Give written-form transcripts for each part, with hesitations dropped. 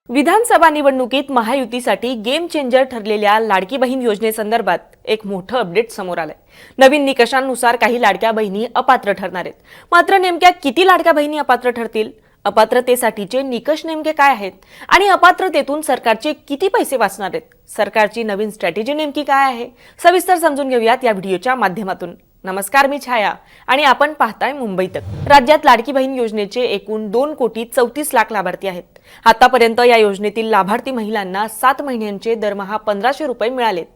विधानसभा निवडणुकीत महायुतीसाठी game changer ठरलेल्या लाडकी बहीण योजनेसंदर्भात एक मोठं अपडेट समोर आलंय। नवीन निकषांनुसार काही लाडक्या बहिणी अपात्र ठरणार आहेत। मात्र नेमक्या किती लाडक्या बहिणी अपात्र ठरतील, अपात्रतेसाठीचे निकष नेमके काय आहेत आणि अपात्रतेतून सरकारचे किती पैसे वाचणार आहेत, सरकारची नवीन स्ट्रॅटेजी नेमकी काय आहे, सविस्तर समजून घेऊयात या व्हिडिओच्या माध्यमातून। नमस्कार, मी छाया आणि आपण पाहताय मुंबई तक। राज्यात लाडकी बहीण योजनेचे एकूण 2,34,00,000 लाभार्थी आहेत। आतापर्यंत या योजनेतील लाभार्थी महिलांना 7 महिन्यांचे दरमहा 1,500 रुपये मिळालेत।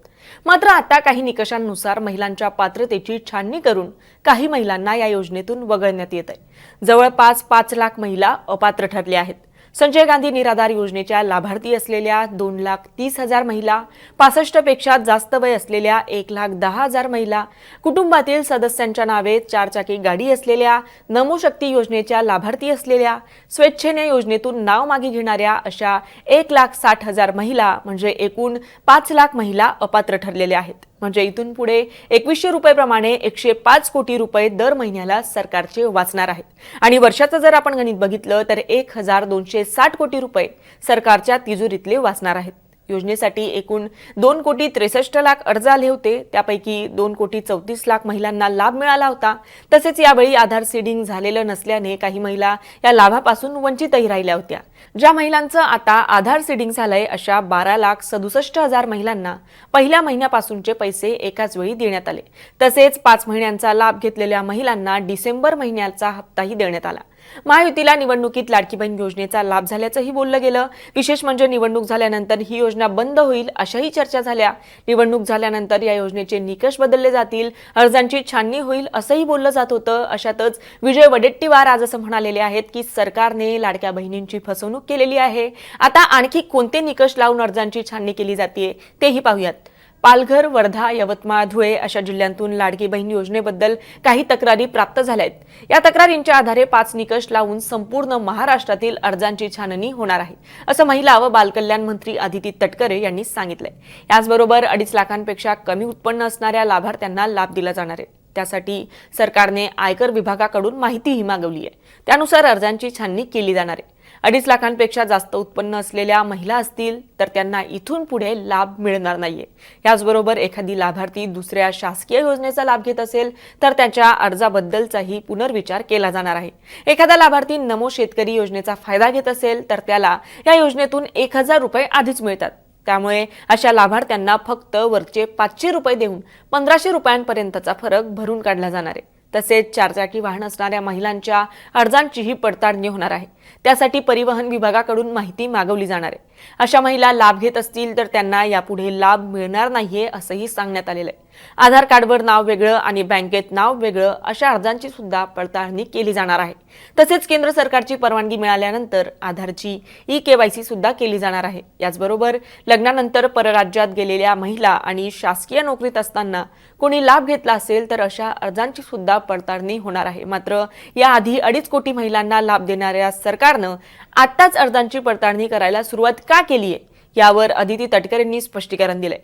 मात्र आता काही निकषांनुसार महिलांच्या पात्रतेची छाननी करून काही महिलांना या योजनेतून वगळण्यात येत आहे। जवळपास 5 लाख महिला अपात्र ठरल्या आहेत। संजय गांधी निराधार योजनेच्या लाभार्थी असलेल्या 2,30,000 महिला, 65 पेक्षा जास्त वय असलेल्या 1,10,000 महिला, कुटुंबातील सदस्यांच्या नावे 4 चाकी गाडी असलेल्या, नमो शक्ती योजनेच्या लाभार्थी असलेल्या, स्वेच्छेने योजनेतून नाव मागे घेणाऱ्या अशा 1,60,000 महिला म्हणजे एकूण 5 लाख महिला अपात्र ठरलेल्या आहेत। म्हणजे इथून पुढे 2,100 रुपये प्रमाणे 105 कोटी रुपये दर महिन्याला सरकारचे वाचणार आहेत आणि वर्षाचं जर आपण गणित बघितलं तर 1,260 कोटी रुपये सरकारच्या तिजोरीतले वाचणार आहेत। योजनेसाठी एकूण 2,63,00,000 अर्ज आले होते, त्यापैकी 2,34,00,000 महिलांना लाभ मिळाला होता। तसेच यावेळी आधार सीडिंग झालेलं नसल्याने काही महिला या लाभापासून वंचितही राहिल्या होत्या। ज्या महिलांचं आता आधार सीडिंग झालंय अशा 12,67,000 महिलांना पहिल्या महिन्यापासूनचे पैसे एकाच वेळी देण्यात आले। तसेच 5 महिन्यांचा लाभ घेतलेल्या महिलांना डिसेंबर महिन्याचा हप्ताही देण्यात आला। महायुतीला निवडणुकीत लाडकी बहीण योजनेचा लाभ झाल्याचंही बोललं गेलं। विशेष म्हणजे निवडणूक झाल्यानंतर ही योजना बंद होईल अशाही चर्चा झाल्या। निवडणूक झाल्यानंतर या योजनेचे निकष बदलले जातील, अर्जांची छाननी होईल असंही बोललं जात होतं। अशातच विजय वडेट्टीवार आज असं म्हणालेले आहेत की सरकारने लाडक्या बहिणींची फसवणूक केलेली आहे। आता आणखी कोणते निकष लावून अर्जांची छाननी केली जाते तेही पाहूयात। पालघर, वर्धा, यवतमाळ, धुळे अशा जिल्ह्यांतून लाडकी बहीण योजनेबद्दल काही तक्रारी प्राप्त झाल्या आहेत। या तक्रारींच्या आधारे 5 निकष लावून संपूर्ण महाराष्ट्रातील अर्जांची छाननी होणार आहे, असं महिला व बालकल्याण मंत्री अदिती तटकरे यांनी सांगितलंय। याचबरोबर 2.5 लाखांपेक्षा कमी उत्पन्न असणाऱ्या लाभार्थ्यांना लाभ दिला जाणार आहे। त्यासाठी सरकारने आयकर विभागाकडून माहितीही मागवली आहे। त्यानुसार अर्जांची छाननी केली जाणार आहे। 2.5 लाखांपेक्षा जास्त उत्पन्न असलेल्या महिला असतील तर त्यांना इथून पुढे लाभ मिळणार नाहीये। याचबरोबर एखादी लाभार्थी दुसऱ्या शासकीय योजनेचा लाभ घेत असेल तर त्यांच्या अर्जाबद्दलचाही पुनर्विचार केला जाणार आहे। एखादा लाभार्थी नमो शेतकरी योजनेचा फायदा घेत असेल तर त्याला या योजनेतून 1,000 रुपये आधीच मिळतात। त्यामुळे अशा लाभार्थ्यांना फक्त वरचे 500 रुपये देऊन 1,500 रुपयांपर्यंतचा फरक भरून काढला जाणार आहे। तसेच 4 चाकी वाहन असणाऱ्या महिलांच्या अर्जांचीही पडताळणी होणार आहे। त्यासाठी परिवहन विभागाकडून माहिती मागवली जाणार आहे। अशा महिला लाभ घेत असतील तर त्यांना यापुढे लाभ मिळणार नाहीये असंही सांगण्यात आलेलं आहे। आधार कार्डवर नाव वेगळं आणि बँकेत नाव वेगळं अशा अर्जांची सुद्धा पडताळणी केली जाणार आहे। तसेच केंद्र सरकारची परवानगी मिळाल्यानंतर आधारची ई-केवायसी सुद्धा केली जाणार आहे। याचबरोबर लग्नानंतर परराज्यात गेलेल्या महिला आणि शासकीय नोकरीत असताना कोणी लाभ घेतला असेल तर अशा अर्जांची सुद्धा पडताळणी होणार आहे। मात्र याआधी 2.5 कोटी महिलांना लाभ देणाऱ्या सरकारनं आताच अर्जांची पडताळणी करायला सुरुवात का केली आहे यावर अदिती तटकरेंनी स्पष्टीकरण दिलंय।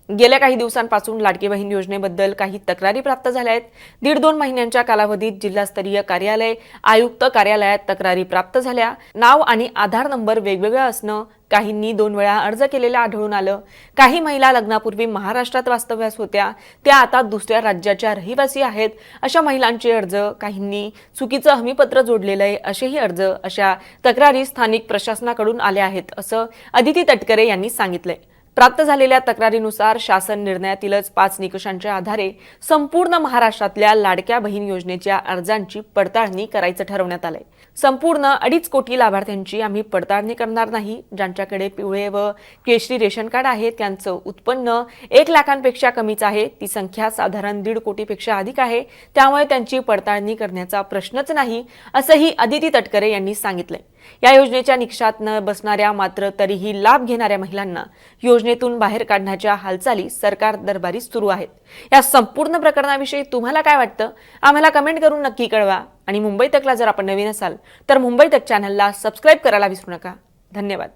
गेल्या काही दिवसांपासून लाडकी बहीण योजनेबद्दल काही तक्रारी प्राप्त झाल्या आहेत। 1.5-2 महिन्यांच्या कालावधीत जिल्हास्तरीय कार्यालय, आयुक्त कार्यालयात तक्रारी प्राप्त झाल्या। नाव आणि आधार नंबर वेगवेगळा असणं, काहींनी 2 वेळा अर्ज केलेला आढळून आलं। काही महिला लग्नापूर्वी महाराष्ट्रात वास्तव्यास होत्या, त्या आता दुसऱ्या राज्याच्या रहिवासी आहेत। अशा महिलांचे अर्ज, काहींनी चुकीचं हमीपत्र जोडलेलं आहे असेही अर्ज, अशा तक्रारी स्थानिक प्रशासनाकडून आल्या आहेत असं अदिती तटकरे यांनी सांगितलंय। प्राप्त झालेल्या तक्रारीनुसार शासन निर्णयातीलच 5 निकषांच्या आधारे संपूर्ण महाराष्ट्रातल्या लाडक्या बहीण योजनेच्या अर्जांची पडताळणी करायचं ठरवण्यात आलंय। संपूर्ण 2.5 कोटी लाभार्थ्यांची आम्ही पडताळणी करणार नाही। ज्यांच्याकडे पिवळे व केशरी रेशन कार्ड आहे त्यांचं उत्पन्न 1 लाखांपेक्षा कमीच आहे। ती संख्या साधारण 1.5 कोटीपेक्षा अधिक आहे, त्यामुळे त्यांची पडताळणी करण्याचा प्रश्नच नाही असंही अदिती तटकरे यांनी सांगितलंय। या योजनेच्या निकषात न बसणाऱ्या मात्र तरीही लाभ घेणाऱ्या महिलांना योजनेतून बाहेर काढण्याच्या हालचाली सरकार दरबारी सुरू आहेत। या संपूर्ण प्रकरणाविषयी तुम्हाला काय वाटतं आम्हाला कमेंट करून नक्की कळवा आणि मुंबई तकला जर आपण नवीन असाल तर मुंबई तक चॅनलला सबस्क्राइब करायला विसरू नका। धन्यवाद।